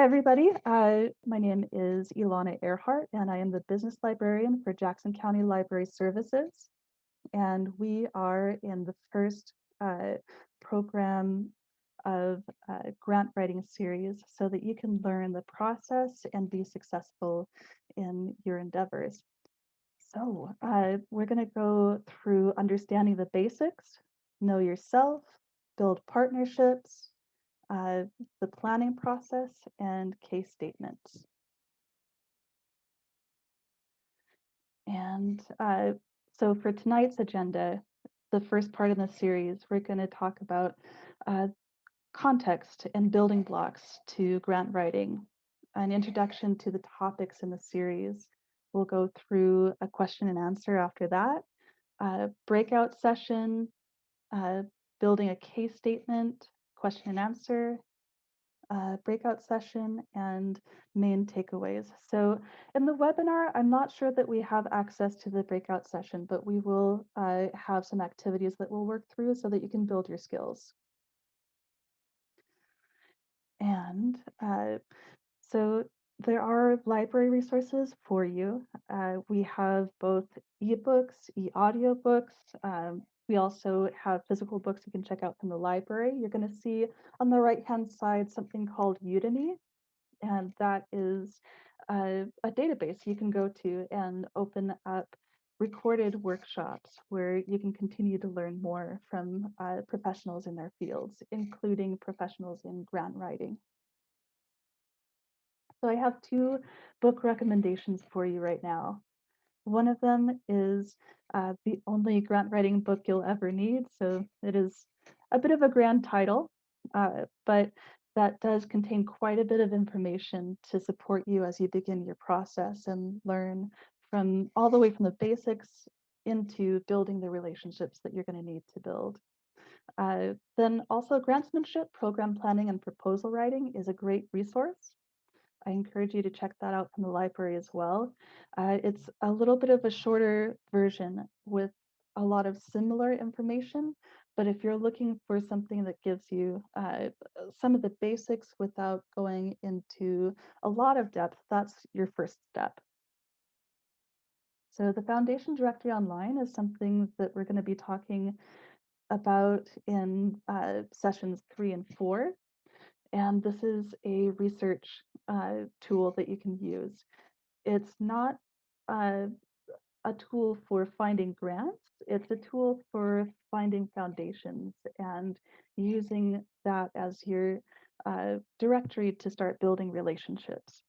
Hey everybody, my name is Ilana Earhart and I am the business librarian for Jackson County Library Services. And we are in the first program of grant writing series so that you can learn the process and be successful in your endeavors. So we're going to go through understanding the basics, know yourself, build partnerships, uh, the planning process, and case statements. And so for tonight's agenda, the first part of the series, we're going to talk about context and building blocks to grant writing, an introduction to the topics in the series. We'll go through a question and answer after that, breakout session, building a case statement, question and answer, breakout session, and main takeaways. So in the webinar, I'm not sure that we have access to the breakout session, but we will have some activities that we'll work through so that you can build your skills. And so there are library resources for you. We have both ebooks, e-audiobooks. We also have physical books you can check out from the library. You're going to see on the right-hand side something called Udemy, and that is a database you can go to and open up recorded workshops where you can continue to learn more from professionals in their fields, including professionals in grant writing. So I have two book recommendations for you right now. One of them is the only grant writing book you'll ever need. So it is a bit of a grand title, but that does contain quite a bit of information to support you as you begin your process and learn from all the way from the basics into building the relationships that you're going to need to build. Then also grantsmanship, program planning, and proposal writing is a great resource. I encourage you to check that out from the library as well. It's a little bit of a shorter version with a lot of similar information, but if you're looking for something that gives you some of the basics without going into a lot of depth, that's your first step. So the Foundation Directory Online is something that we're going to be talking about in sessions 3 and 4. And this is a research tool that you can use. It's not a tool for finding grants, it's a tool for finding foundations and using that as your directory to start building relationships.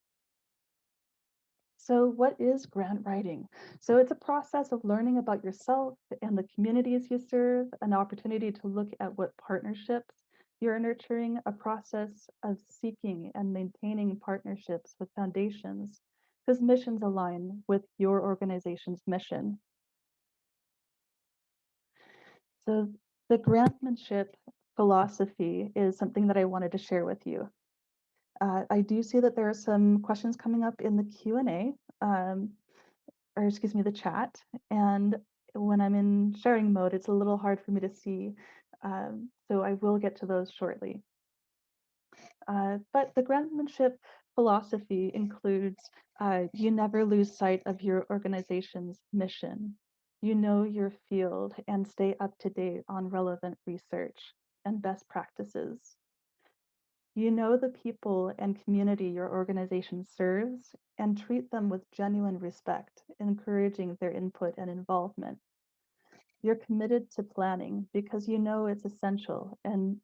So what is grant writing? So it's a process of learning about yourself and the communities you serve, an opportunity to look at what partnerships you're nurturing, a process of seeking and maintaining partnerships with foundations whose missions align with your organization's mission. So the grantmanship philosophy is something that I wanted to share with you. I do see that there are some questions coming up in the Q&A, or excuse me, the chat. And when I'm in sharing mode, it's a little hard for me to see. So I will get to those shortly. But the grantmanship philosophy includes you never lose sight of your organization's mission. You know your field and stay up to date on relevant research and best practices. You know the people and community your organization serves and treat them with genuine respect, encouraging their input and involvement. You're committed to planning because you know it's essential and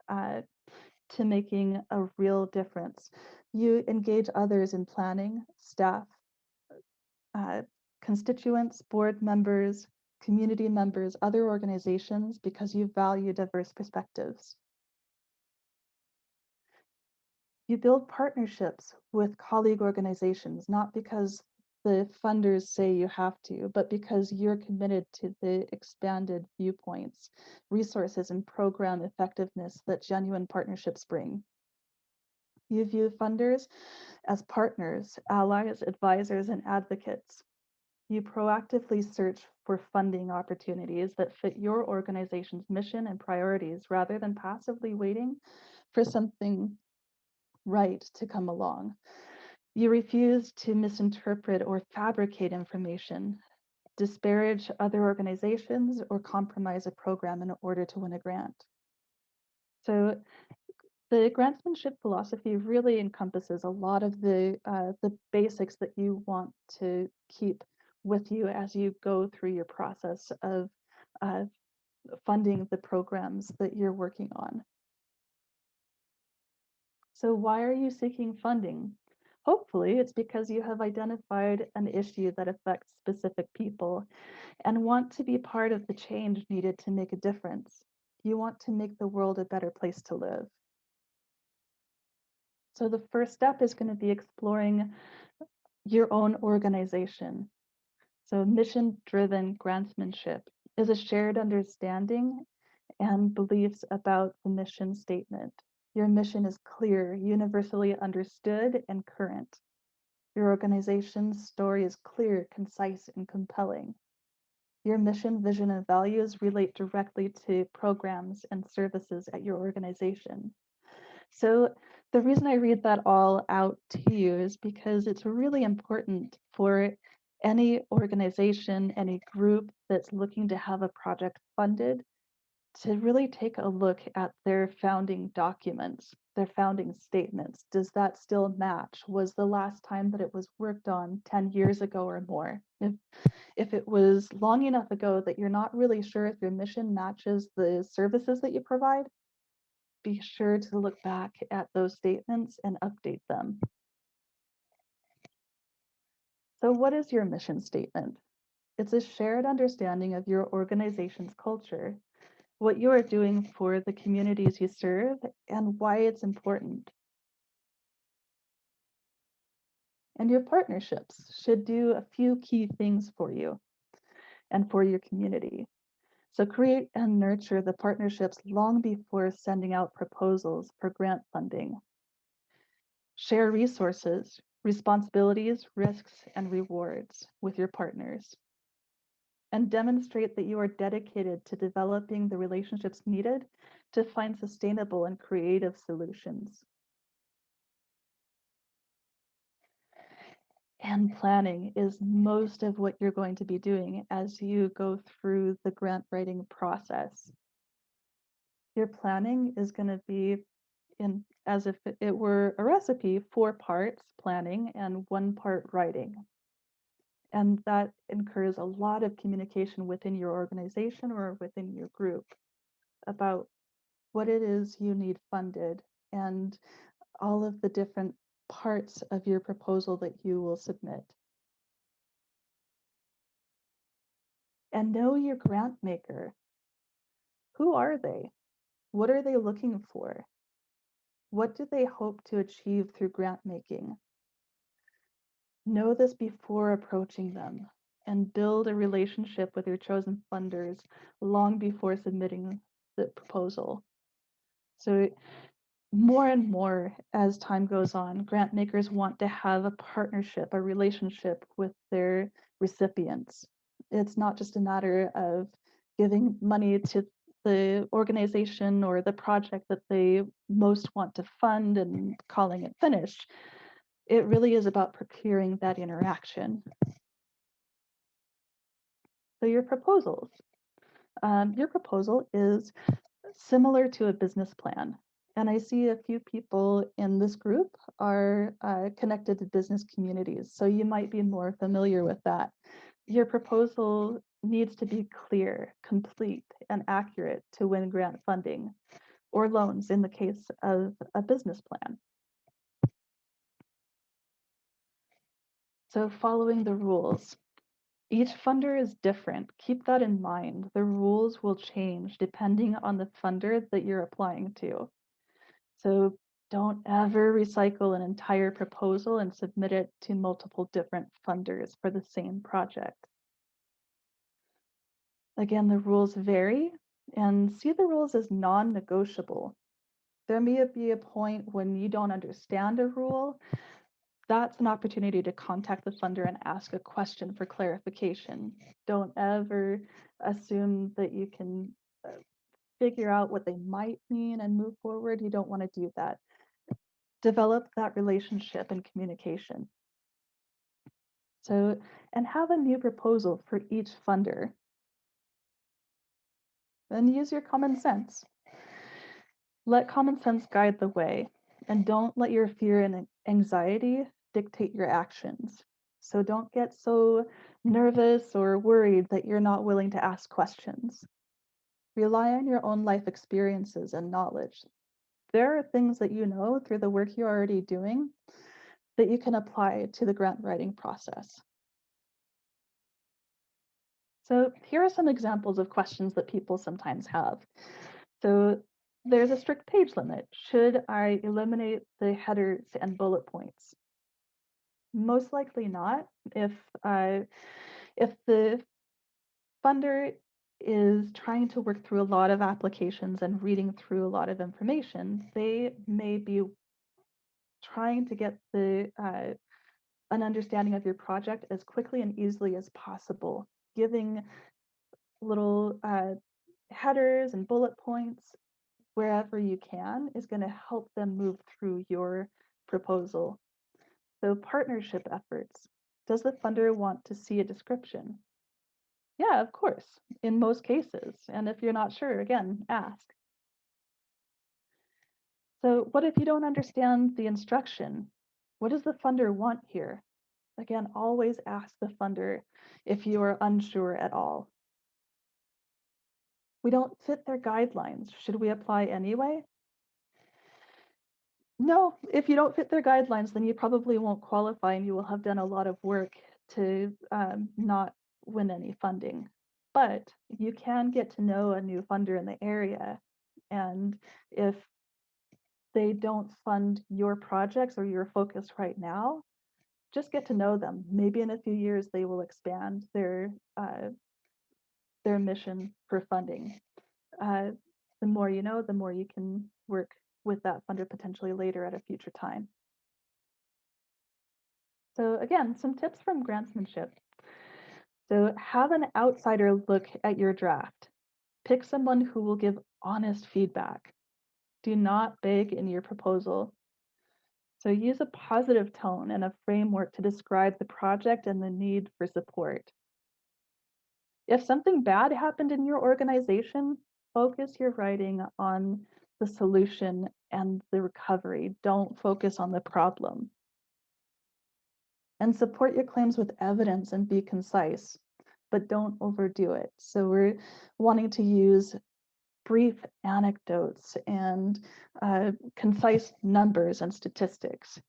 to making a real difference. You engage others in planning, staff, constituents, board members, community members, other organizations because you value diverse perspectives. You build partnerships with colleague organizations, not because the funders say you have to, but because you're committed to the expanded viewpoints, resources, and program effectiveness that genuine partnerships bring. You view funders as partners, allies, advisors, and advocates. You proactively search for funding opportunities that fit your organization's mission and priorities rather than passively waiting for something right to come along. You refuse to misinterpret or fabricate information, disparage other organizations, or compromise a program in order to win a grant. So the grantsmanship philosophy really encompasses a lot of the basics that you want to keep with you as you go through your process of uh, funding the programs that you're working on. So why are you seeking funding? Hopefully, it's because you have identified an issue that affects specific people and want to be part of the change needed to make a difference. You want to make the world a better place to live. So the first step is going to be exploring your own organization. So mission-driven grantsmanship is a shared understanding and beliefs about the mission statement. Your mission is clear, universally understood, and current. Your organization's story is clear, concise, and compelling. Your mission, vision, and values relate directly to programs and services at your organization. So the reason I read that all out to you is because it's really important for any organization, any group that's looking to have a project funded to really take a look at their founding documents, their founding statements. Does that still match? Was the last time that it was worked on 10 years ago or more? If it was long enough ago that you're not really sure if your mission matches the services that you provide, be sure to look back at those statements and update them. So what is your mission statement? It's a shared understanding of your organization's culture, what you are doing for the communities you serve, and why it's important. And your partnerships should do a few key things for you and for your community. So create and nurture the partnerships long before sending out proposals for grant funding. Share resources, responsibilities, risks, and rewards with your partners. And demonstrate that you are dedicated to developing the relationships needed to find sustainable and creative solutions. And planning is most of what you're going to be doing as you go through the grant writing process. Your planning is going to be in as if it were a recipe, 4 parts planning and 1 part writing. And that incurs a lot of communication within your organization or within your group about what it is you need funded and all of the different parts of your proposal that you will submit. And know your grant maker. Who are they? What are they looking for? What do they hope to achieve through grant making? Know this before approaching them and build a relationship with your chosen funders long before submitting the proposal. So more and more as time goes on, grant makers want to have a partnership, a relationship with their recipients. It's not just a matter of giving money to the organization or the project that they most want to fund and calling it finished. It really is about procuring that interaction. So your proposals. Your proposal is similar to a business plan. And I see a few people in this group are connected to business communities. So you might be more familiar with that. Your proposal needs to be clear, complete, and accurate to win grant funding or loans in the case of a business plan. So following the rules. Each funder is different. Keep that in mind. The rules will change depending on the funder that you're applying to. So don't ever recycle an entire proposal and submit it to multiple different funders for the same project. Again, the rules vary, and see the rules as non-negotiable. There may be a point when you don't understand a rule. That's an opportunity to contact the funder and ask a question for clarification. Don't ever assume that you can figure out what they might mean and move forward. You don't want to do that. Develop that relationship and communication. So, and have a new proposal for each funder. Then use your common sense. Let common sense guide the way, and don't let your fear and anxiety dictate your actions. So don't get so nervous or worried that you're not willing to ask questions. Rely on your own life experiences and knowledge. There are things that you know through the work you're already doing that you can apply to the grant writing process. So here are some examples of questions that people sometimes have. So there's a strict page limit. Should I eliminate the headers and bullet points? Most likely not. If the funder is trying to work through a lot of applications and reading through a lot of information, they may be trying to get an understanding of your project as quickly and easily as possible, giving little headers and bullet points wherever you can is going to help them move through your proposal. So partnership efforts. Does the funder want to see a description? Yeah, of course, in most cases. And if you're not sure, again, ask. So what if you don't understand the instruction? What does the funder want here? Again, always ask the funder if you are unsure at all. We don't fit their guidelines. Should we apply anyway? No, if you don't fit their guidelines, then you probably won't qualify and you will have done a lot of work to not win any funding. But you can get to know a new funder in the area. And if they don't fund your projects or your focus right now, just get to know them. Maybe in a few years they will expand their mission for funding. Uh, the more you know, the more you can work with that funder potentially later at a future time. So again, some tips from grantsmanship. So have an outsider look at your draft. Pick someone who will give honest feedback. Do not beg in your proposal. So use a positive tone and a framework to describe the project and the need for support. If something bad happened in your organization, focus your writing on the solution and the recovery. Don't focus on the problem. And support your claims with evidence and be concise, but don't overdo it. So we're wanting to use brief anecdotes and concise numbers and statistics.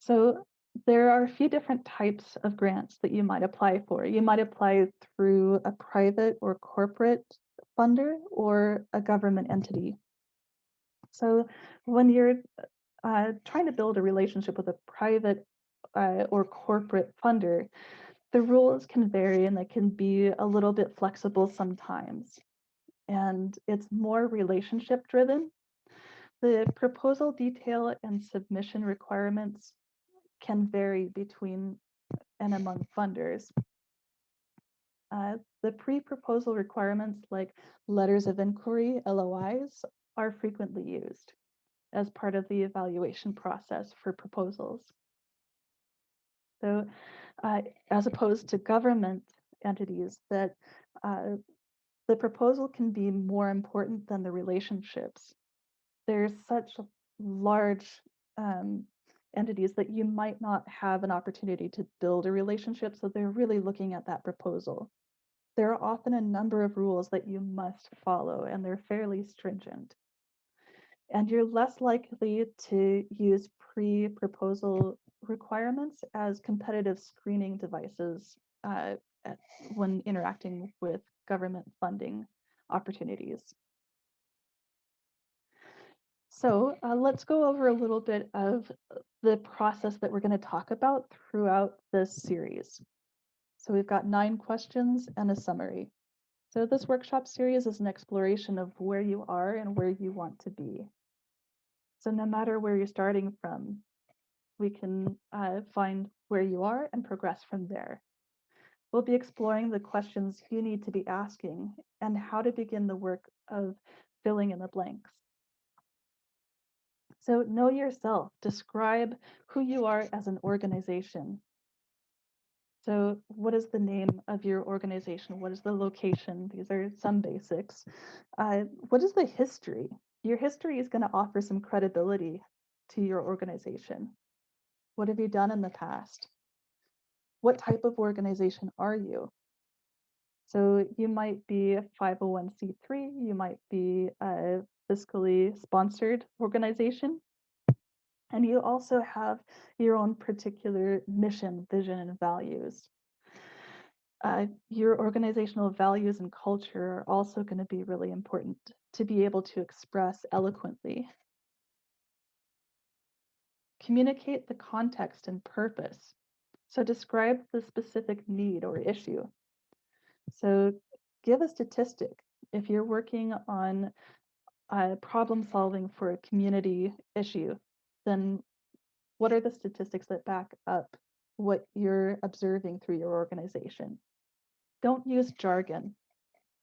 So there are a few different types of grants that you might apply for. You might apply through a private or corporate funder or a government entity. So when you're trying to build a relationship with a private or corporate funder, the rules can vary and they can be a little bit flexible sometimes. And it's more relationship driven. The proposal detail and submission requirements can vary between and among funders. The pre-proposal requirements like letters of inquiry, LOIs, are frequently used as part of the evaluation process for proposals. So as opposed to government entities, that the proposal can be more important than the relationships. There's such large entities that you might not have an opportunity to build a relationship, so they're really looking at that proposal. There are often a number of rules that you must follow, and they're fairly stringent. And you're less likely to use pre-proposal requirements as competitive screening devices when interacting with government funding opportunities. So let's go over a little bit of the process that we're going to talk about throughout this series. So we've got 9 questions and a summary. So this workshop series is an exploration of where you are and where you want to be. So no matter where you're starting from, we can find where you are and progress from there. We'll be exploring the questions you need to be asking and how to begin the work of filling in the blanks. So know yourself, describe who you are as an organization. So what is the name of your organization? What is the location? These are some basics. What is the history? Your history is going to offer some credibility to your organization. What have you done in the past? What type of organization are you? So you might be a 501c3, you might be a fiscally sponsored organization, and you also have your own particular mission, vision, and values. Your organizational values and culture are also going to be really important to be able to express eloquently. Communicate the context and purpose. So describe the specific need or issue. So give a statistic. If you're working on problem solving for a community issue, then what are the statistics that back up what you're observing through your organization? Don't use jargon.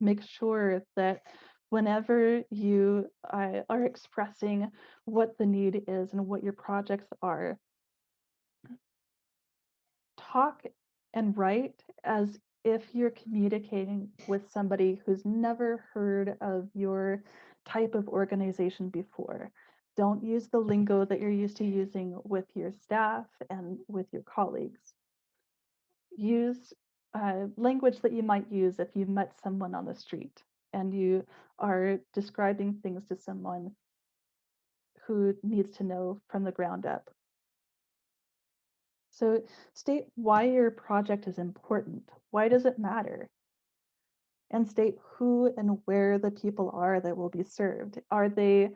Make sure that whenever you are expressing what the need is and what your projects are, talk and write as if you're communicating with somebody who's never heard of your type of organization before. Don't use the lingo that you're used to using with your staff and with your colleagues. Use language that you might use if you met someone on the street and you are describing things to someone who needs to know from the ground up. So state why your project is important. Why does it matter? And state who and where the people are that will be served. Are they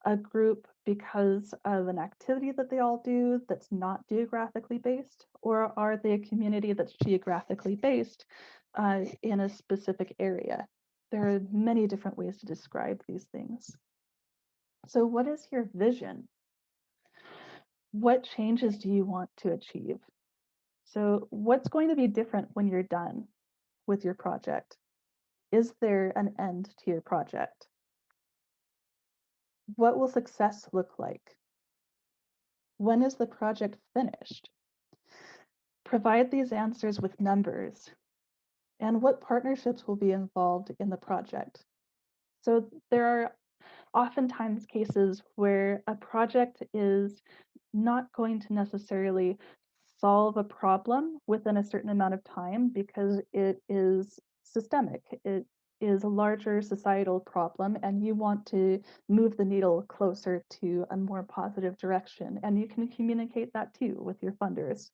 a group because of an activity that they all do that's not geographically based? Or are they a community that's geographically based in a specific area? There are many different ways to describe these things. So what is your vision? What changes do you want to achieve? So what's going to be different when you're done with your project? Is there an end to your project? What will success look like? When is the project finished? Provide these answers with numbers. And what partnerships will be involved in the project? So there are oftentimes cases where a project is not going to necessarily solve a problem within a certain amount of time because it is systemic. It is a larger societal problem, and you want to move the needle closer to a more positive direction. And you can communicate that too with your funders.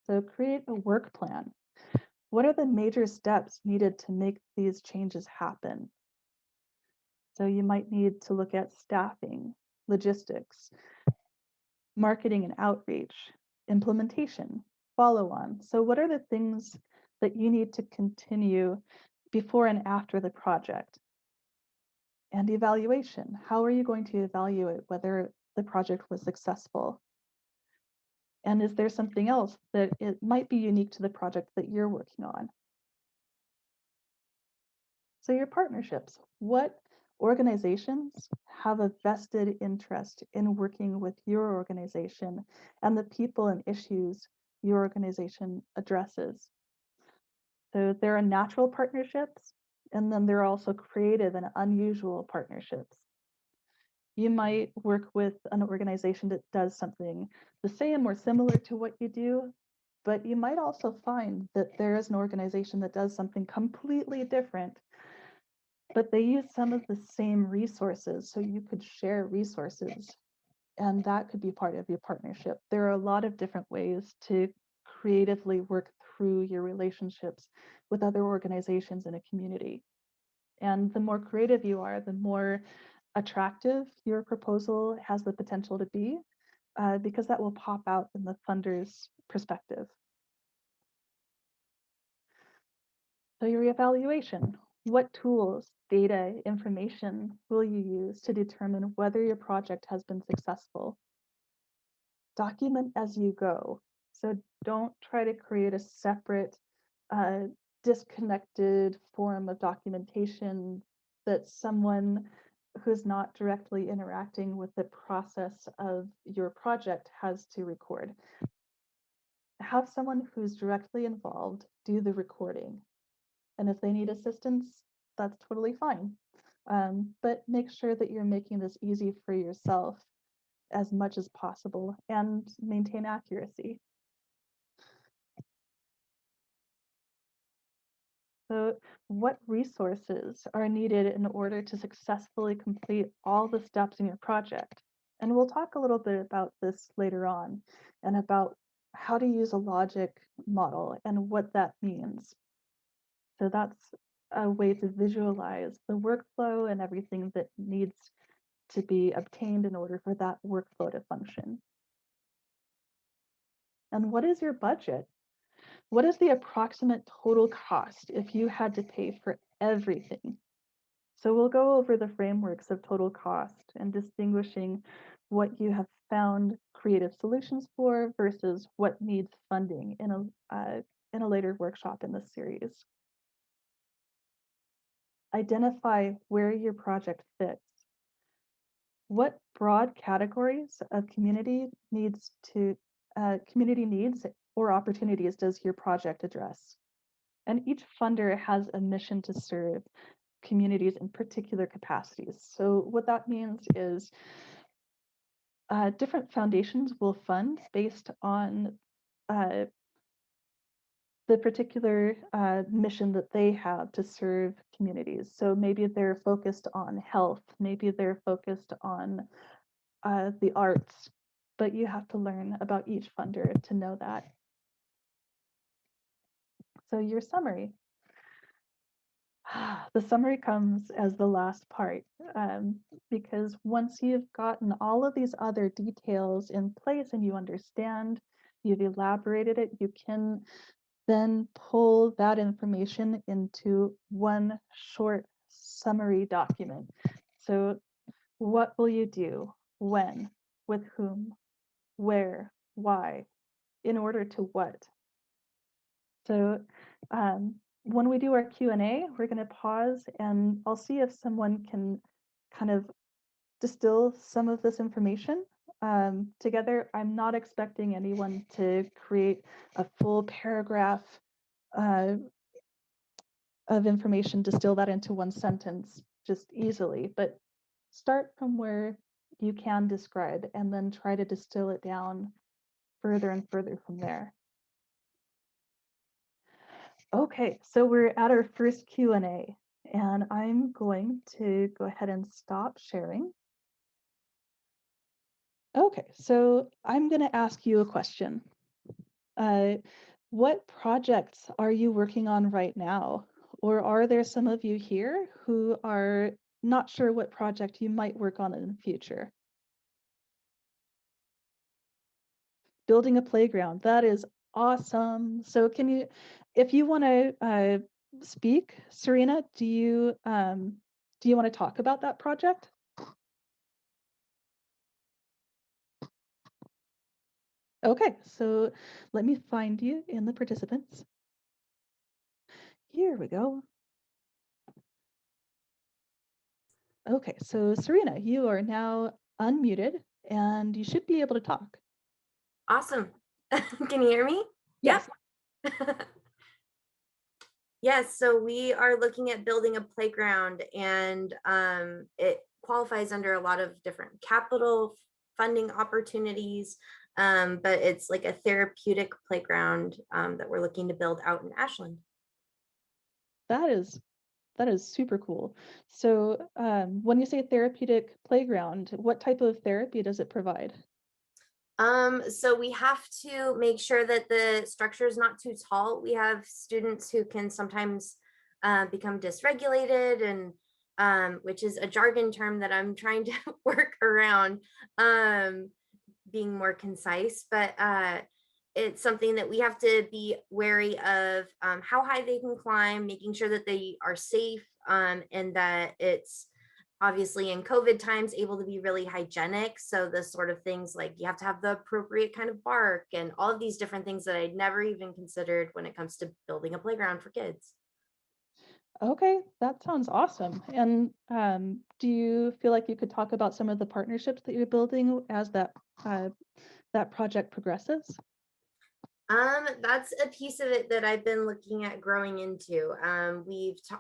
So create a work plan. What are the major steps needed to make these changes happen? So you might need to look at staffing, logistics, marketing and outreach, implementation, follow on. So what are the things that you need to continue before and after the project? And evaluation. How are you going to evaluate whether the project was successful? And is there something else that it might be unique to the project that you're working on? So your partnerships, what organizations have a vested interest in working with your organization and the people and issues your organization addresses? So there are natural partnerships, and then there are also creative and unusual partnerships. You might work with an organization that does something the same or similar to what you do, but you might also find that there is an organization that does something completely different, but they use some of the same resources, so you could share resources, and that could be part of your partnership. There are a lot of different ways to creatively work through your relationships with other organizations in a community. And the more creative you are, the more attractive your proposal has the potential to be, because that will pop out in the funder's perspective. So your evaluation, what tools, data, information will you use to determine whether your project has been successful? Document as you go. So don't try to create a separate, uh, disconnected form of documentation that someone who's not directly interacting with the process of your project has to record. Have someone who's directly involved do the recording. And if they need assistance, that's totally fine. But make sure that you're making this easy for yourself as much as possible and maintain accuracy. So what resources are needed in order to successfully complete all the steps in your project? And we'll talk a little bit about this later on and about how to use a logic model and what that means. So that's a way to visualize the workflow and everything that needs to be obtained in order for that workflow to function. And what is your budget? What is the approximate total cost if you had to pay for everything? So we'll go over the frameworks of total cost and distinguishing what you have found creative solutions for versus what needs funding in a later workshop in this series. Identify where your project fits. What broad categories of community needs or opportunities does your project address? And each funder has a mission to serve communities in particular capacities. So what that means is different foundations will fund based on the particular mission that they have to serve communities. So maybe they're focused on health, maybe they're focused on the arts, but you have to learn about each funder to know that. So your summary. The summary comes as the last part because once you've gotten all of these other details in place and you understand, you've elaborated it, you can then pull that information into one short summary document. So what will you do? When? With whom? Where? Why? In order to what? So when we do our Q&A, we're going to pause and I'll see if someone can kind of distill some of this information together. I'm not expecting anyone to create a full paragraph of information, distill that into one sentence just easily, but start from where you can describe and then try to distill it down further and further from there. Okay, so we're at our first Q&A, and I'm going to go ahead and stop sharing. Okay, so I'm going to ask you a question. What projects are you working on right now? Or are there some of you here who are not sure what project you might work on in the future? Building a playground, that is awesome. So can you, if you want to speak, Serena, do you want to talk about that project? Okay, so let me find you in the participants. Here we go. Okay, so Serena, you are now unmuted and you should be able to talk. Awesome. Can you hear me? Yes. Yep. Yes, so we are looking at building a playground, and it qualifies under a lot of different capital funding opportunities, but it's like a therapeutic playground that we're looking to build out in Ashland. That is super cool. So when you say therapeutic playground, what type of therapy does it provide? So we have to make sure that the structure is not too tall. We have students who can sometimes become dysregulated, and which is a jargon term that I'm trying to work around being more concise, but it's something that we have to be wary of how high they can climb, making sure that they are safe, and that it's obviously in COVID times able to be really hygienic. So the sort of things like you have to have the appropriate kind of bark and all of these different things that I'd never even considered when it comes to building a playground for kids. Okay, that sounds awesome. And do you feel like you could talk about some of the partnerships that you're building as uh, that project progresses? That's a piece of it that I've been looking at growing into.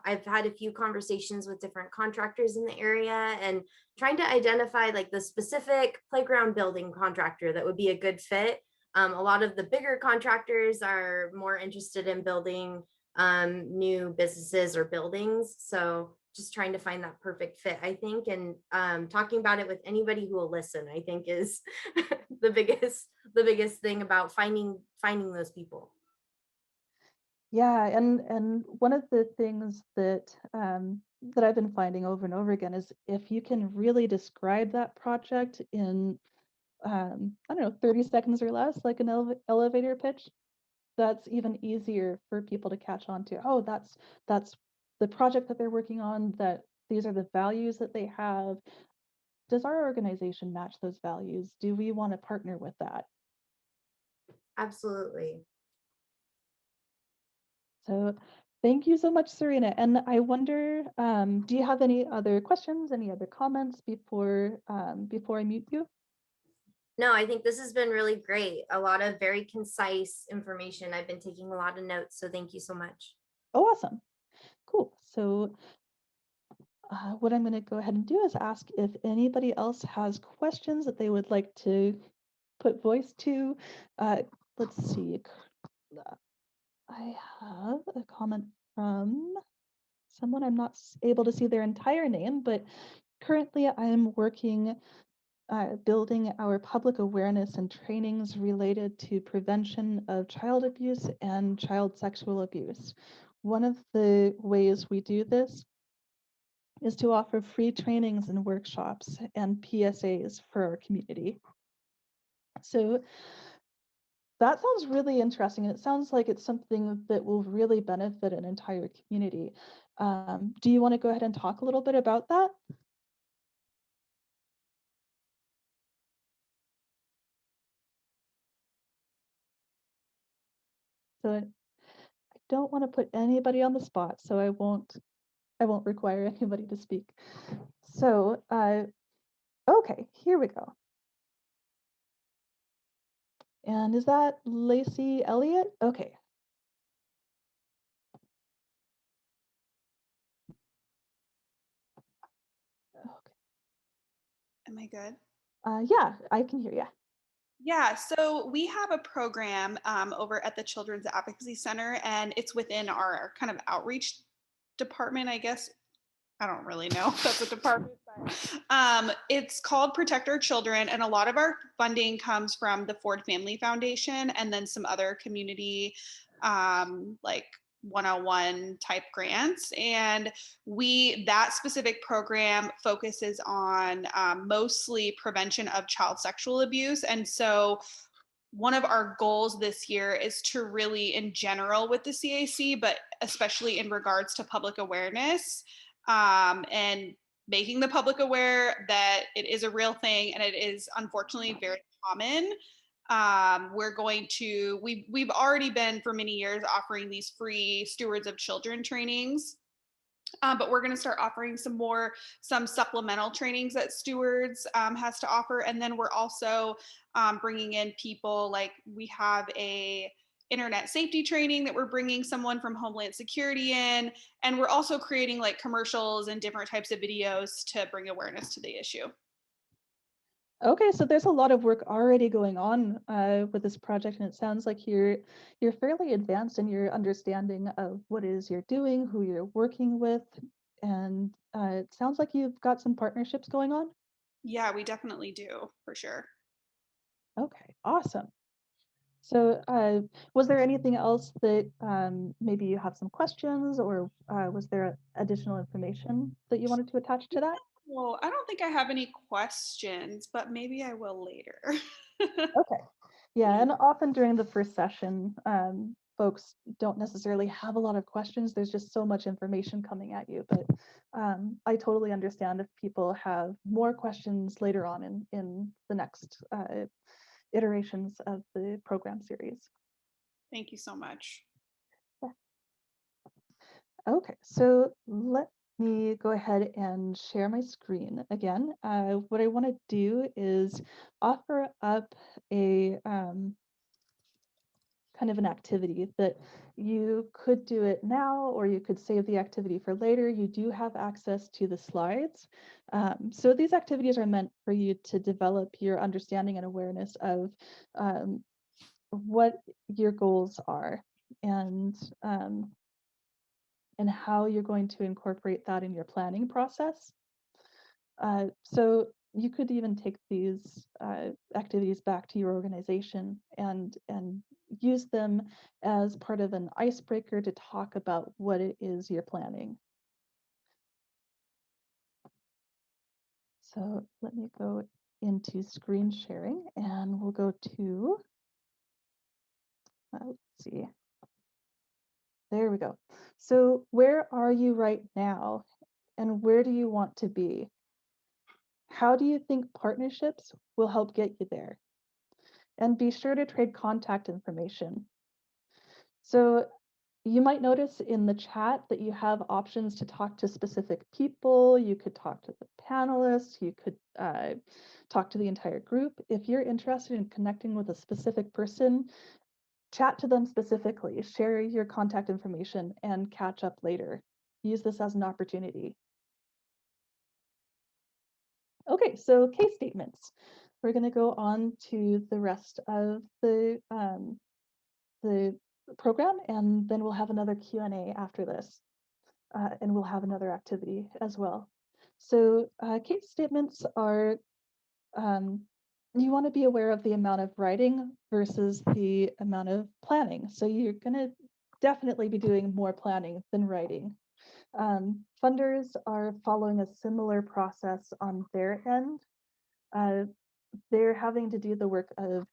I've had a few conversations with different contractors in the area and trying to identify like the specific playground building contractor that would be a good fit. A lot of the bigger contractors are more interested in building new businesses or buildings. So just trying to find that perfect fit, I think, and talking about it with anybody who will listen, I think is the biggest thing about finding those people. Yeah, and one of the things that I've been finding over and over again is if you can really describe that project in I don't know, 30 seconds or less, like an elevator pitch, that's even easier for people to catch on to. Oh, that's the project that they're working on, that these are the values that they have. Does our organization match those values? Do we want to partner with that? Absolutely. So thank you so much, Serena. And I wonder, do you have any other questions, any other comments before I mute you? No, I think this has been really great. A lot of very concise information. I've been taking a lot of notes, so thank you so much. Oh, awesome. Cool. So what I'm going to go ahead and do is ask if anybody else has questions that they would like to put voice to. Uh, let's see. I have a comment from someone. I'm not able to see their entire name, but currently I'm working building our public awareness and trainings related to prevention of child abuse and child sexual abuse. One of the ways we do this is to offer free trainings and workshops and PSAs for our community. So that sounds really interesting, and it sounds like it's something that will really benefit an entire community. Do you want to go ahead and talk a little bit about that? So I don't want to put anybody on the spot, so I won't require anybody to speak. So okay, here we go. And is that Lacey Elliott? Okay. Okay. Am I good? Yeah, I can hear you. Yeah, so we have a program over at the Children's Advocacy Center, and it's within our kind of outreach department, I guess. I don't really know if that's a department, but it's called Protect Our Children, and a lot of our funding comes from the Ford Family Foundation and then some other community like 101 type grants. And that specific program focuses on mostly prevention of child sexual abuse. And so one of our goals this year is to really, in general with the CAC, but especially in regards to public awareness, and making the public aware that it is a real thing and it is unfortunately very common. We've already been for many years offering these free stewards of children trainings, but we're going to start offering some supplemental trainings that stewards has to offer. And then we're also bringing in people, like we have a internet safety training that we're bringing someone from Homeland Security in, and we're also creating like commercials and different types of videos to bring awareness to the issue. Okay, so there's a lot of work already going on with this project, and it sounds like you're fairly advanced in your understanding of what it is you're doing, who you're working with, and it sounds like you've got some partnerships going on. Yeah, we definitely do, for sure. Okay, awesome. So was there anything else that maybe you have some questions, or was there additional information that you wanted to attach to that? Well, I don't think I have any questions, but maybe I will later. Okay. Yeah, and often during the first session, folks don't necessarily have a lot of questions. There's just so much information coming at you. But I totally understand if people have more questions later on in the next iterations of the program series. Thank you so much. Yeah. Okay, so let me go ahead and share my screen again. What I want to do is offer up a kind of an activity that you could do it now, or you could save the activity for later. You do have access to the slides. So these activities are meant for you to develop your understanding and awareness of um, what your goals are, and um, and how you're going to incorporate that in your planning process. So you could even take these activities back to your organization and use them as part of an icebreaker to talk about what it is you're planning. So let me go into screen sharing, and we'll go to, let's see, there we go. So where are you right now, and where do you want to be? How do you think partnerships will help get you there? And be sure to trade contact information. So you might notice in the chat that you have options to talk to specific people. You could talk to the panelists. You could talk to the entire group. If you're interested in connecting with a specific person, chat to them specifically, share your contact information, and catch up later. Use this as an opportunity. Okay, so case statements. We're going to go on to the rest of the program, and then we'll have another Q&A after this, and we'll have another activity as well. So case statements are, you want to be aware of the amount of writing versus the amount of planning. So you're going to definitely be doing more planning than writing. Funders are following a similar process on their end. They're having to do the work of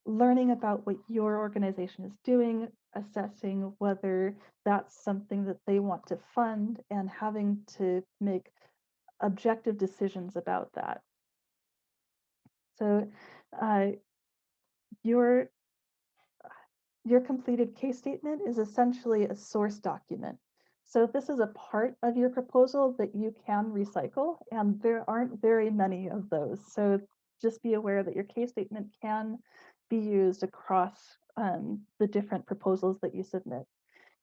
learning about what your organization is doing, assessing whether that's something that they want to fund, and having to make objective decisions about that. So uh, your completed case statement is essentially a source document. So this is a part of your proposal that you can recycle, and there aren't very many of those. So just be aware that your case statement can be used across the different proposals that you submit.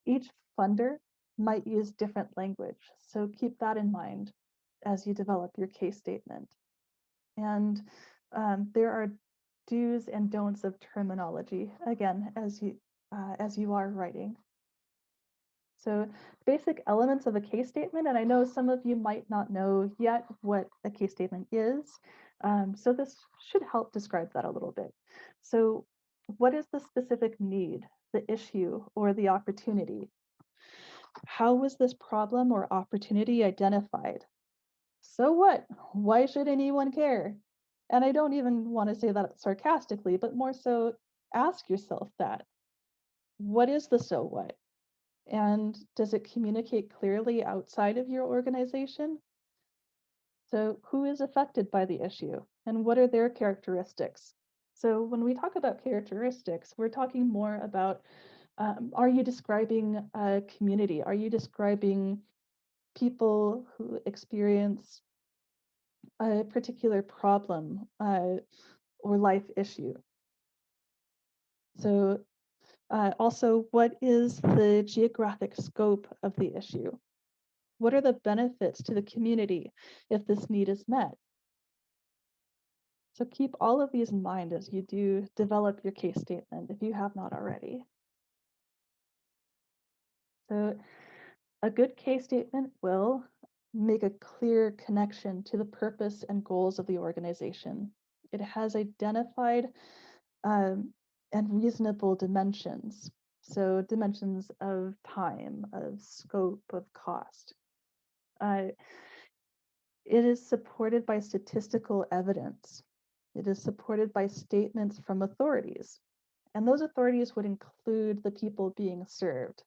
Each funder might use different language, so keep that in mind as you develop your case statement. And there are do's and don'ts of terminology, again, as you are writing. So basic elements of a case statement, and I know some of you might not know yet what a case statement is. So this should help describe that a little bit. So what is the specific need, the issue, or the opportunity? How was this problem or opportunity identified? So what? Why should anyone care? And I don't even want to say that sarcastically, but more so ask yourself that. What is the so what? And does it communicate clearly outside of your organization? So who is affected by the issue and what are their characteristics? So when we talk about characteristics, we're talking more about, are you describing a community? Are you describing people who experience a particular problem or life issue? So also, what is the geographic scope of the issue? What are the benefits to the community if this need is met? So keep all of these in mind as you do develop your case statement if you have not already. So a good case statement will make a clear connection to the purpose and goals of the organization. It has identified and reasonable dimensions. So dimensions of time, of scope, of cost. It is supported by statistical evidence. It is supported by statements from authorities. And those authorities would include the people being served.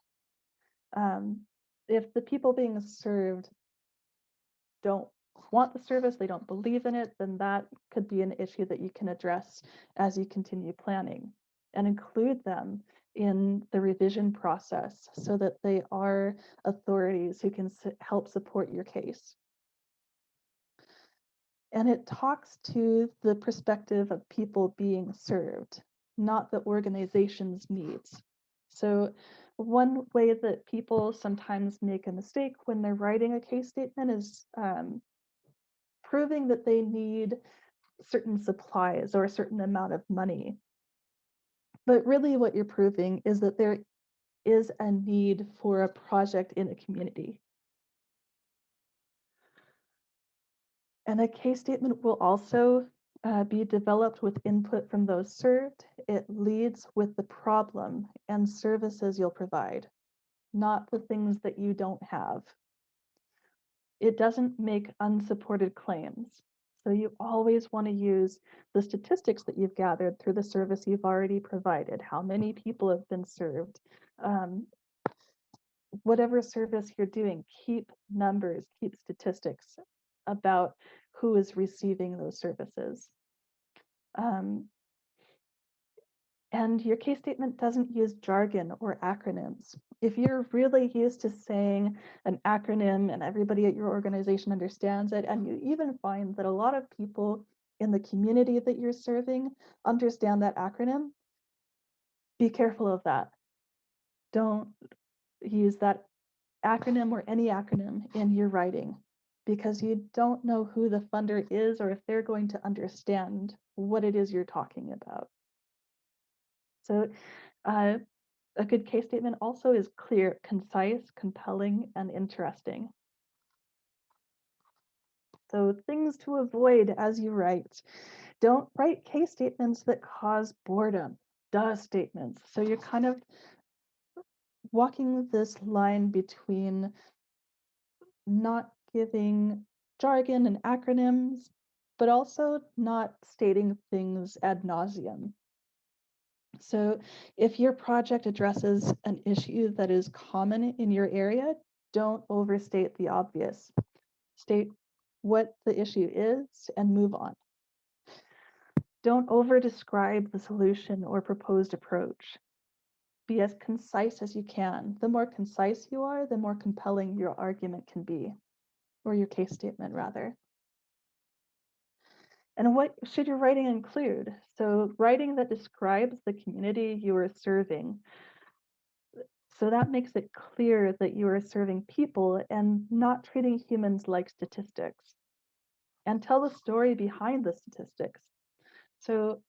If the people being served don't want the service, they don't believe in it, then that could be an issue that you can address as you continue planning, and include them in the revision process so that they are authorities who can help support your case. And it talks to the perspective of people being served, not the organization's needs. So one way that people sometimes make a mistake when they're writing a case statement is proving that they need certain supplies or a certain amount of money. But really what you're proving is that there is a need for a project in a community. And a case statement will also be developed with input from those served. It leads with the problem and services you'll provide, not the things that you don't have. It doesn't make unsupported claims. So you always want to use the statistics that you've gathered through the service you've already provided. How many people have been served? Whatever service you're doing, keep numbers, keep statistics about who is receiving those services. And your case statement doesn't use jargon or acronyms. If you're really used to saying an acronym and everybody at your organization understands it, and you even find that a lot of people in the community that you're serving understand that acronym, be careful of that. Don't use that acronym or any acronym in your writing because you don't know who the funder is or if they're going to understand what it is you're talking about. So a good case statement also is clear, concise, compelling, and interesting. So things to avoid as you write. Don't write case statements that cause boredom, duh statements. So you're kind of walking this line between not giving jargon and acronyms, but also not stating things ad nauseum. So if your project addresses an issue that is common in your area, don't overstate the obvious. State what the issue is and move on. Don't over-describe the solution or proposed approach. Be as concise as you can. The more concise you are, the more compelling your argument can be, or your case statement rather. And what should your writing include? So writing that describes the community you are serving. So that makes it clear that you are serving people and not treating humans like statistics. And tell the story behind the statistics. So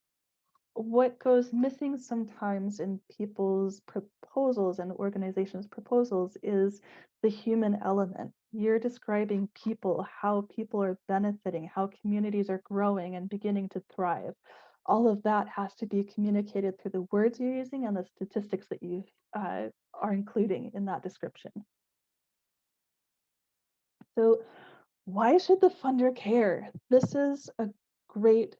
what goes missing sometimes in people's proposals and organizations' proposals is the human element. You're describing people, how people are benefiting, how communities are growing and beginning to thrive. All of that has to be communicated through the words you're using and the statistics that you are including in that description. So why should the funder care? This is a great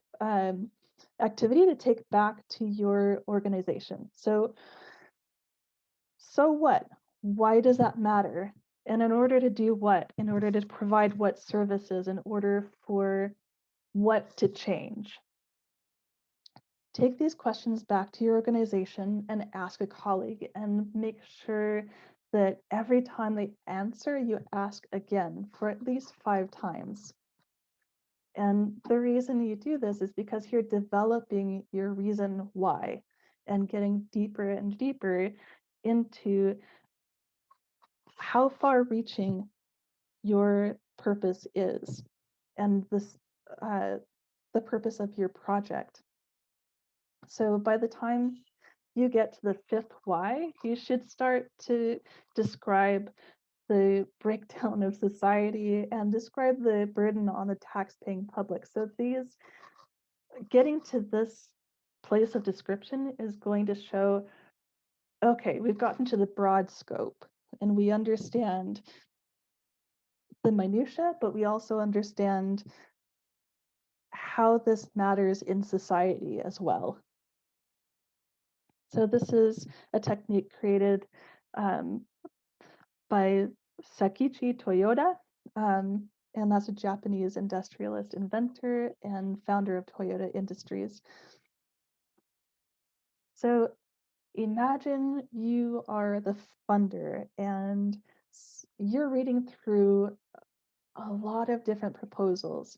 activity to take back to your organization. So what? Why does that matter? And in order to do what? In order to provide what services, in order for what to change? Take these questions back to your organization and ask a colleague and make sure that every time they answer, you ask again for at least 5 times. And the reason you do this is because you're developing your reason why and getting deeper and deeper into how far reaching your purpose is and this the purpose of your project. So by the time you get to the 5th why, you should start to describe the breakdown of society and describe the burden on the tax-paying public. So getting to this place of description is going to show, okay, we've gotten to the broad scope and we understand the minutia, but we also understand how this matters in society as well. So this is a technique created by Sakichi Toyoda, and that's a Japanese industrialist inventor and founder of Toyota Industries. So Imagine you are the funder and you're reading through a lot of different proposals.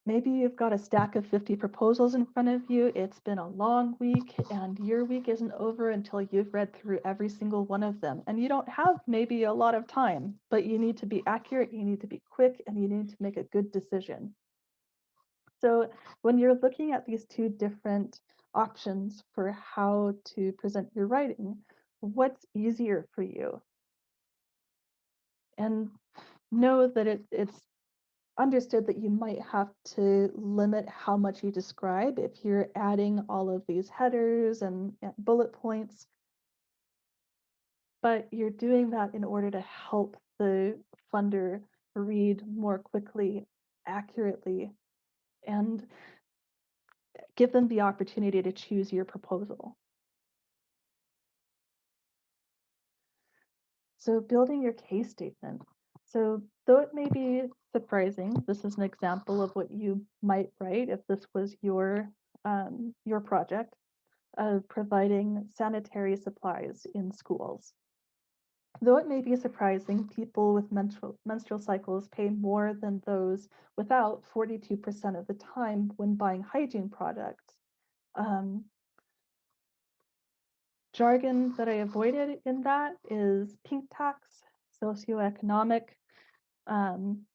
Maybe you've got a stack of 50 proposals in front of you. It's been a long week, and your week isn't over until you've read through every single one of them. And you don't have maybe a lot of time, but you need to be accurate, you need to be quick, and you need to make a good decision. So when you're looking at these two different options for how to present your writing, what's easier for you? And know that it's understood that you might have to limit how much you describe if you're adding all of these headers and bullet points, but you're doing that in order to help the funder read more quickly, accurately, and give them the opportunity to choose your proposal. So building your case statement. So though it may be surprising, this is an example of what you might write if this was your project of providing sanitary supplies in schools. Though it may be surprising, people with menstrual cycles pay more than those without 42% of the time when buying hygiene products. Jargon that I avoided in that is pink tax, socioeconomic, um,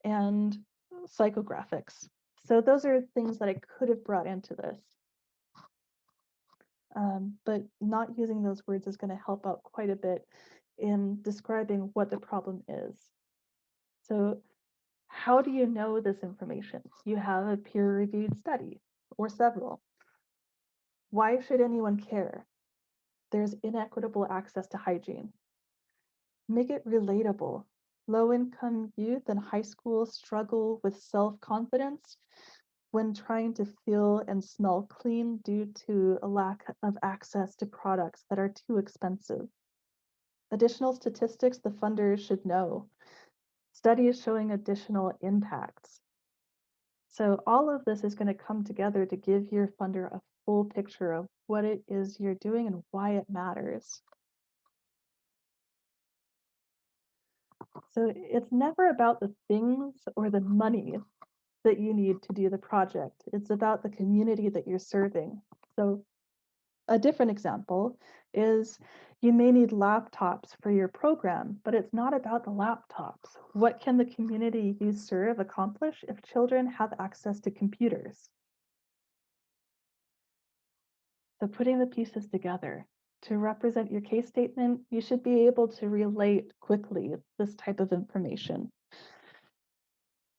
and psychographics. So those are things that I could have brought into this. But not using those words is going to help out quite a bit in describing what the problem is. So how do you know this information? You have a peer-reviewed study or several. Why should anyone care? There's inequitable access to hygiene. Make it relatable. Low-income youth and high school struggle with self-confidence when trying to feel and smell clean due to a lack of access to products that are too expensive. Additional statistics the funders should know. Studies showing additional impacts. So all of this is going to come together to give your funder a full picture of what it is you're doing and why it matters. So it's never about the things or the money that you need to do the project. It's about the community that you're serving. So a different example is you may need laptops for your program, but it's not about the laptops. What can the community you serve accomplish if children have access to computers? So putting the pieces together to represent your case statement, you should be able to relate quickly this type of information.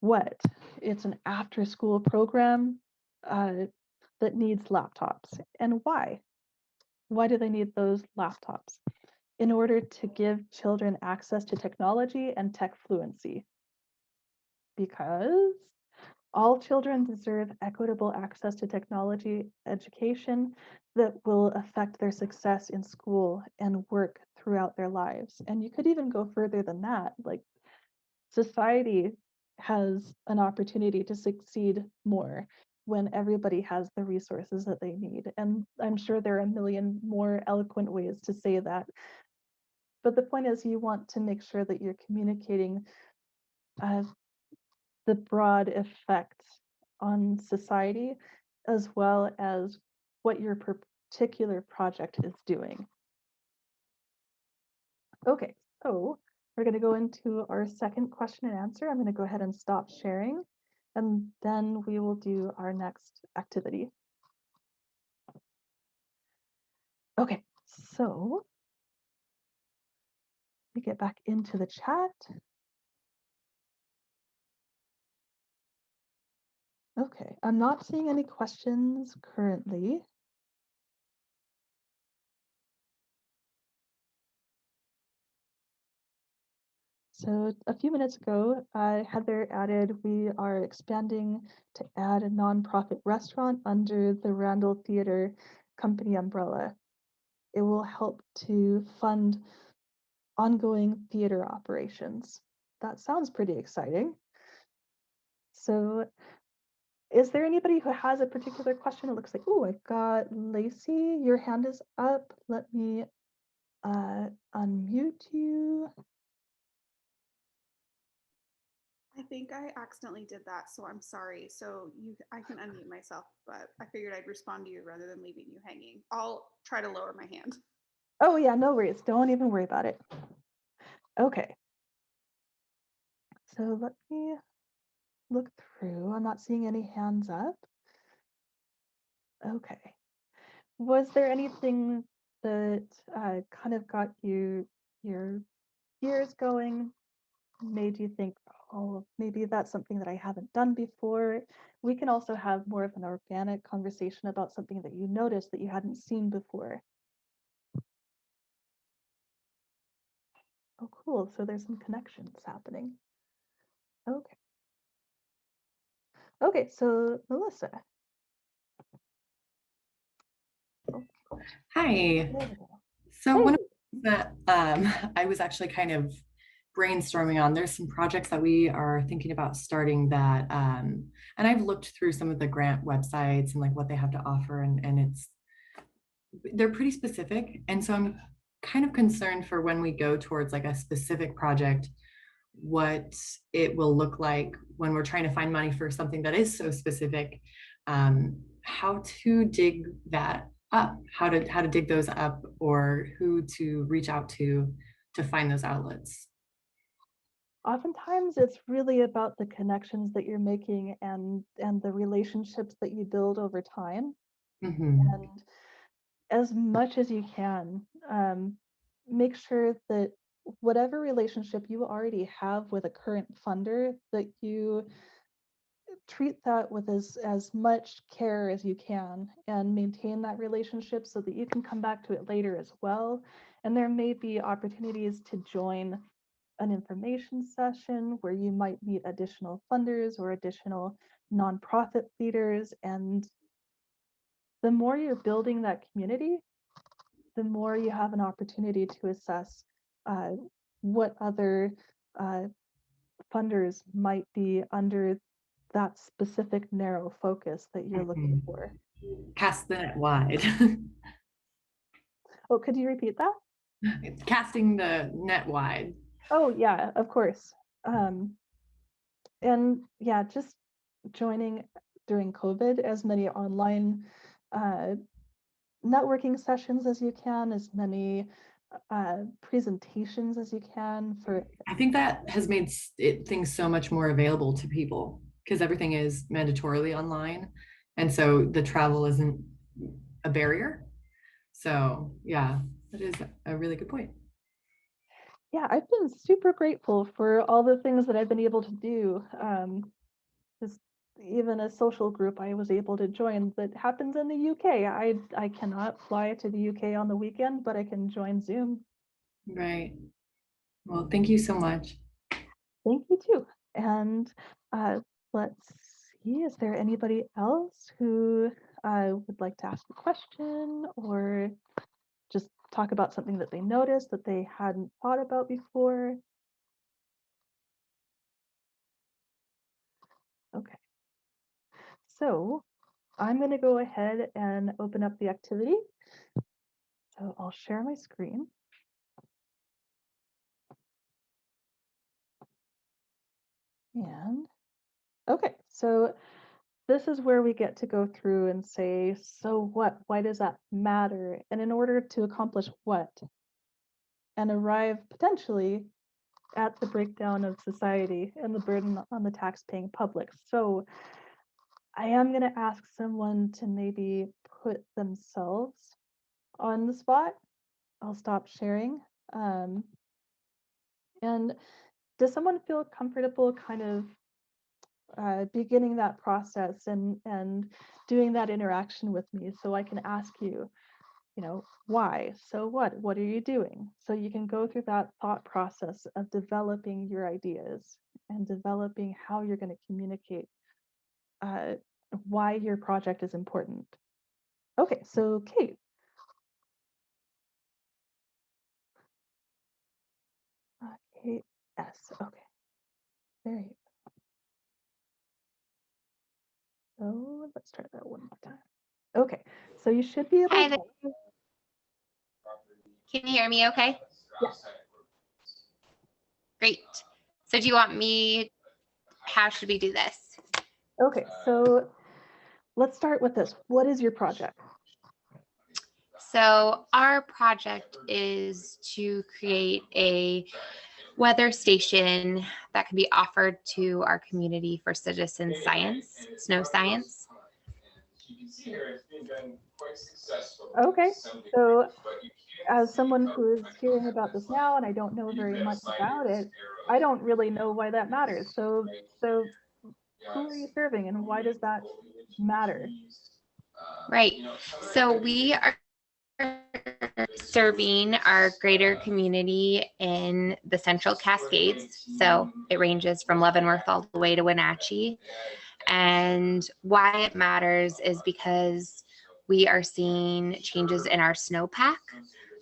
What? It's an after-school program that needs laptops. And why? Why do they need those laptops? In order to give children access to technology and tech fluency. Because all children deserve equitable access to technology education that will affect their success in school and work throughout their lives. And you could even go further than that. Like society has an opportunity to succeed more when everybody has the resources that they need. And I'm sure there are a million more eloquent ways to say that. But the point is you want to make sure that you're communicating the broad effect on society as well as what your particular project is doing. Okay, so we're going to go into our second question and answer. I'm going to go ahead and stop sharing, and then we will do our next activity. Okay, so we get back into the chat. Okay, I'm not seeing any questions currently. So a few minutes ago, Heather added, we are expanding to add a nonprofit restaurant under the Randall Theater Company umbrella. It will help to fund ongoing theater operations. That sounds pretty exciting. So Is there anybody who has a particular question? It looks like, oh, I've got Lacey, your hand is up. Let me unmute you. I think I accidentally did that, so I'm sorry. So I can unmute myself, but I figured I'd respond to you rather than leaving you hanging. I'll try to lower my hand. Oh yeah, no worries. Don't even worry about it. Okay. So let me look through. I'm not seeing any hands up. Okay. Was there anything that kind of got your gears going, made you think, oh, maybe that's something that I haven't done before? We can also have more of an organic conversation about something that you noticed that you hadn't seen before. Oh, cool. So there's some connections happening. Okay. Okay, so Melissa. Oh, Hi. there we go. So one of Hey. the things that I was actually kind of brainstorming on, there's some projects that we are thinking about starting that, and I've looked through some of the grant websites and like what they have to offer, and they're pretty specific. And so I'm kind of concerned for when we go towards like a specific project, what it will look like when we're trying to find money for something that is so specific, how to dig that up, how to dig those up, or who to reach out to find those outlets. Oftentimes it's really about the connections that you're making and the relationships that you build over time. Mm-hmm. And as much as you can, make sure that whatever relationship you already have with a current funder, that you treat that with as much care as you can and maintain that relationship so that you can come back to it later as well. And there may be opportunities to join an information session where you might meet additional funders or additional nonprofit leaders. And the more you're building that community, the more you have an opportunity to assess what other funders might be under that specific narrow focus that you're looking Mm-hmm. for. Cast the net wide. Oh, could you repeat that? Casting the net wide. Oh, yeah, of course. And yeah, just joining during COVID as many online networking sessions as you can, as many presentations as you can for. I think that has made things so much more available to people because everything is mandatorily online. And so the travel isn't a barrier. So, yeah, that is a really good point. Yeah, I've been super grateful for all the things that I've been able to do. Just even a social group I was able to join that happens in the UK. I cannot fly to the UK on the weekend, but I can join Zoom. Right. Well, thank you so much. Thank you too. And let's see, is there anybody else who would like to ask a question or just talk about something that they noticed that they hadn't thought about before? Okay. So I'm going to go ahead and open up the activity. So I'll share my screen. And okay, so this is where we get to go through and say, so what? Why does that matter? And in order to accomplish what? And arrive potentially at the breakdown of society and the burden on the tax-paying public. So I am going to ask someone to maybe put themselves on the spot. I'll stop sharing. And does someone feel comfortable kind of beginning that process and doing that interaction with me so I can ask you, why? So what are you doing? So you can go through that thought process of developing your ideas and developing how you're going to communicate why your project is important. Okay, so Kate. Kate S. Okay, there you go. So let's try that one more time. Okay, so you should be able Hi to. there. Can you hear me okay? Yeah. Great. So do you want me, how should we do this? Okay, so let's start with this. What is your project? So our project is to create a weather station that can be offered to our community for citizen science, snow science. Okay, so as someone who is hearing about this now and I don't know very much about it, I don't really know why that matters. So who are you serving and why does that matter? Right. So we are serving our greater community in the Central Cascades. So it ranges from Leavenworth all the way to Wenatchee. And why it matters is because we are seeing changes in our snowpack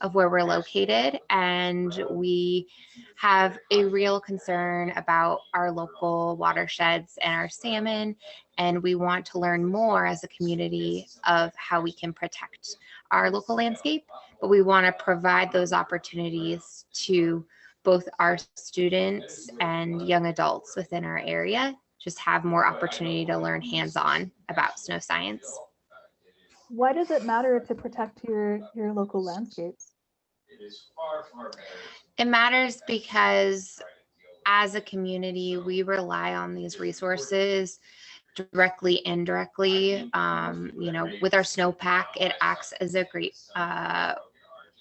of where we're located, and we have a real concern about our local watersheds and our salmon, and we want to learn more as a community of how we can protect our local landscape, but we want to provide those opportunities to both our students and young adults within our area, just have more opportunity to learn hands-on about snow science. Why does it matter to protect your local landscapes? It matters because as a community, we rely on these resources directly, indirectly. You know, with our snowpack, it acts as a great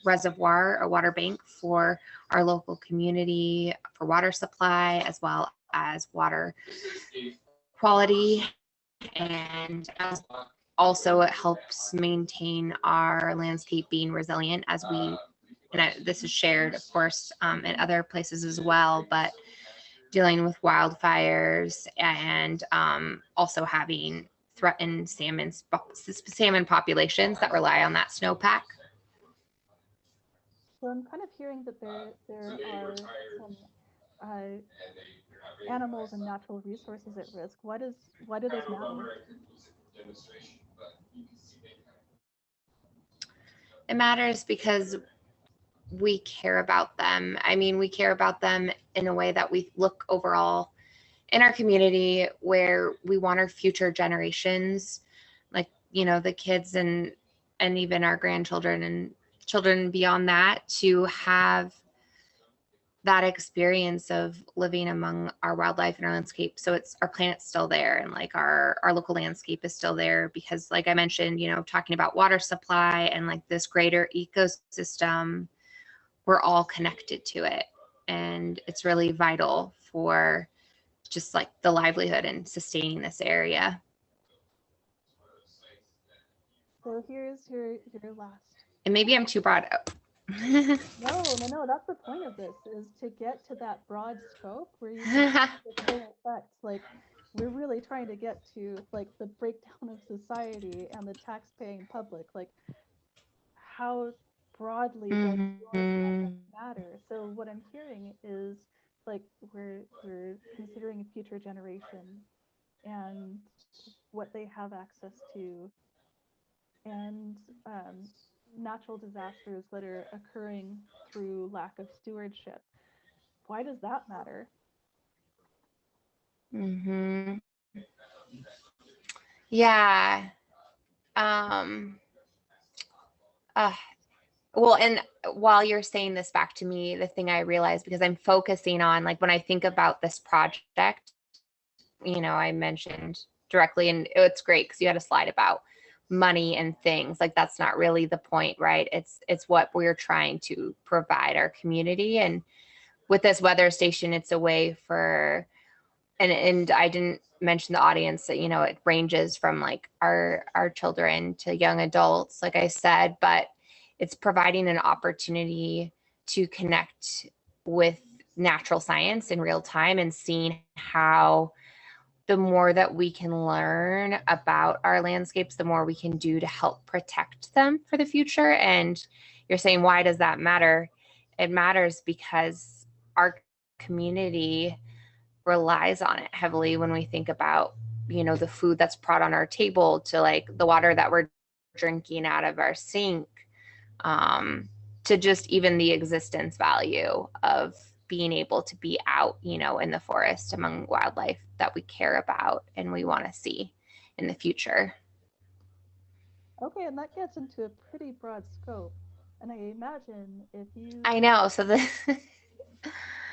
reservoir, a water bank for our local community, for water supply, as well as water quality. And also it helps maintain our landscape being resilient as we, and this is shared, of course, in other places as well, but dealing with wildfires and also having threatened salmon populations that rely on that snowpack. So I'm kind of hearing that there are some animals and natural resources at risk. Why do those matter? It matters because we care about them. I mean, we care about them in a way that we look overall in our community where we want our future generations, like, you know, the kids and even our grandchildren and children beyond that, to have that experience of living among our wildlife and our landscape. So it's, our planet's still there, and like our local landscape is still there because, like I mentioned, you know, talking about water supply and like this greater ecosystem, we're all connected to it, and it's really vital for just like the livelihood and sustaining this area. So here's your last. And maybe I'm too broad. No, that's the point of this, is to get to that broad scope where you can have the full effect. Like, we're really trying to get to like the breakdown of society and the tax-paying public. Like, how broadly does your project matter? So what I'm hearing is like we're considering future generations and what they have access to, and natural disasters that are occurring through lack of stewardship. Why does that matter? Mm-hmm. Yeah. Well, and while you're saying this back to me, the thing I realized, because I'm focusing on, like, when I think about this project, you know, I mentioned directly, and it's great because you had a slide about money and things. Like, that's not really the point, right? It's what we're trying to provide our community. And with this weather station, it's a way for, and I didn't mention the audience that, you know, it ranges from like our children to young adults, like I said, but it's providing an opportunity to connect with natural science in real time and seeing how the more that we can learn about our landscapes, the more we can do to help protect them for the future. And you're saying, why does that matter? It matters because our community relies on it heavily when we think about, you know, the food that's brought on our table to like the water that we're drinking out of our sink, to just even the existence value of being able to be out, you know, in the forest among wildlife that we care about and we want to see in the future. Okay, and that gets into a pretty broad scope. And I imagine I know. So the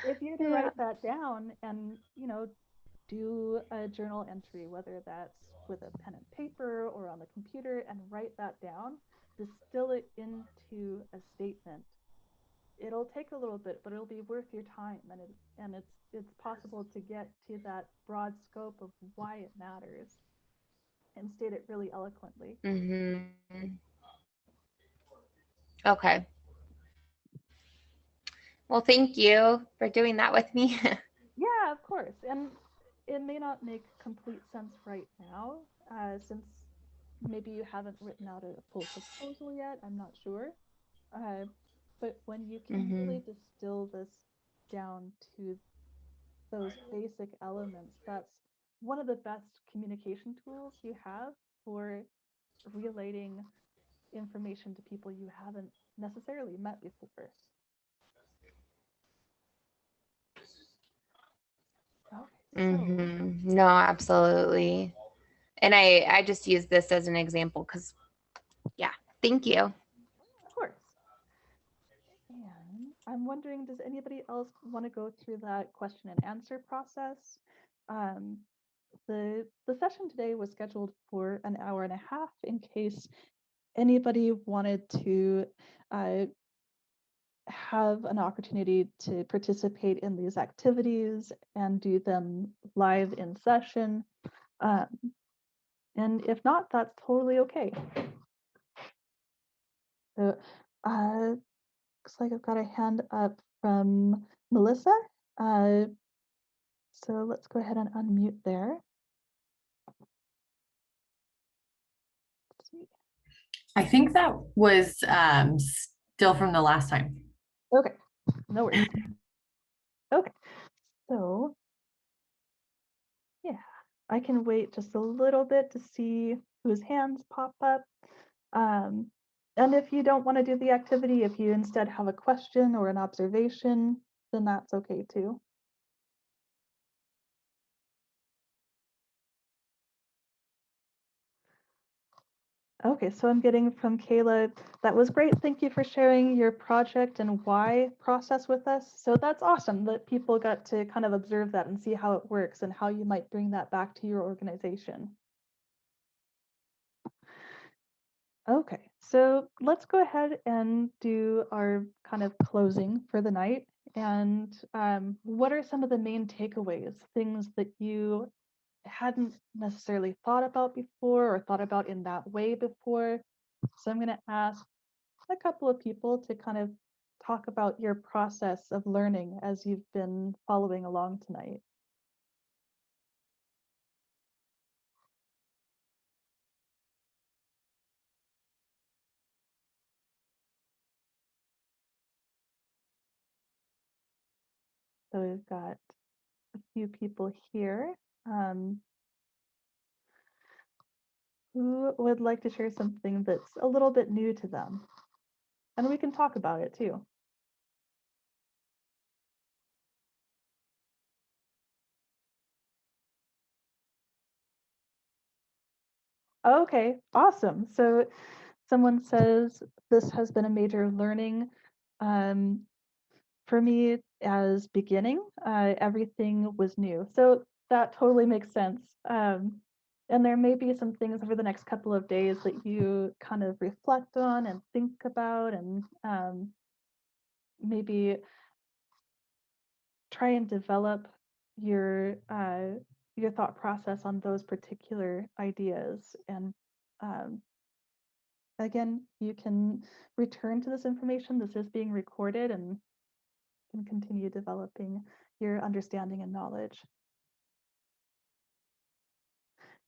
if you to yeah. write that down and, do a journal entry, whether that's with a pen and paper or on the computer, and write that down, distill it into a statement. It'll take a little bit, but it'll be worth your time, and it's possible to get to that broad scope of why it matters and state it really eloquently. Okay. Well, thank you for doing that with me. Yeah, of course. And it may not make complete sense right now, since maybe you haven't written out a full proposal yet. I'm not sure. But when you can really distill this down to those basic elements, that's one of the best communication tools you have for relating information to people you haven't necessarily met before. Okay, so No, absolutely. And I just use this as an example because, yeah, thank you. of course. And I'm wondering, does anybody else want to go through that question and answer process? Um, the session today was scheduled for an hour and a half in case anybody wanted to have an opportunity to participate in these activities and do them live in session. And if not, that's totally okay. So looks like I've got a hand up from Melissa. So let's go ahead and unmute there. Let's see. I think that was still from the last time. Okay, no worries. Okay, so yeah, I can wait just a little bit to see whose hands pop up. And if you don't want to do the activity, if you instead have a question or an observation, then that's okay too. Okay, so I'm getting from Kayla, that was great. Thank you for sharing your project and why process with us. So that's awesome that people got to kind of observe that and see how it works and how you might bring that back to your organization. Okay, so let's go ahead and do our kind of closing for the night. And what are some of the main takeaways, things that you hadn't necessarily thought about before or thought about in that way before? So I'm going to ask a couple of people to kind of talk about your process of learning as you've been following along tonight. So we've got a few people here. Who would like to share something that's a little bit new to them? And we can talk about it too. Okay, awesome. So someone says this has been a major learning for me as beginning. Everything was new. So that totally makes sense. And there may be some things over the next couple of days that you kind of reflect on and think about, and maybe try and develop your thought process on those particular ideas. And again, you can return to this information. This is being recorded and can continue developing your understanding and knowledge.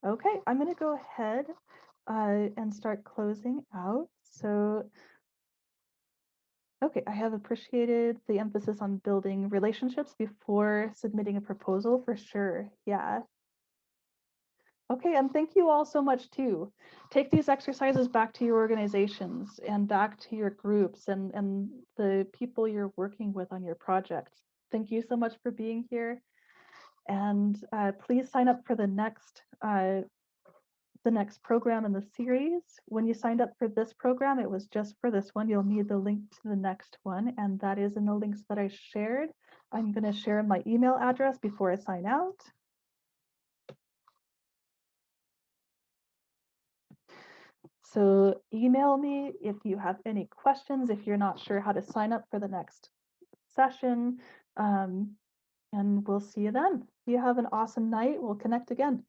Okay, I'm going to go ahead and start closing out. So, okay, I have appreciated the emphasis on building relationships before submitting a proposal for sure. Yeah. Okay, and thank you all so much too. Take these exercises back to your organizations and back to your groups and the people you're working with on your projects. Thank you so much for being here. And please sign up for the next program in the series. When you signed up for this program, it was just for this one. You'll need the link to the next one, and that is in the links that I shared. I'm going to share my email address before I sign out. So email me if you have any questions, if you're not sure how to sign up for the next session, and we'll see you then. You have an awesome night. We'll connect again.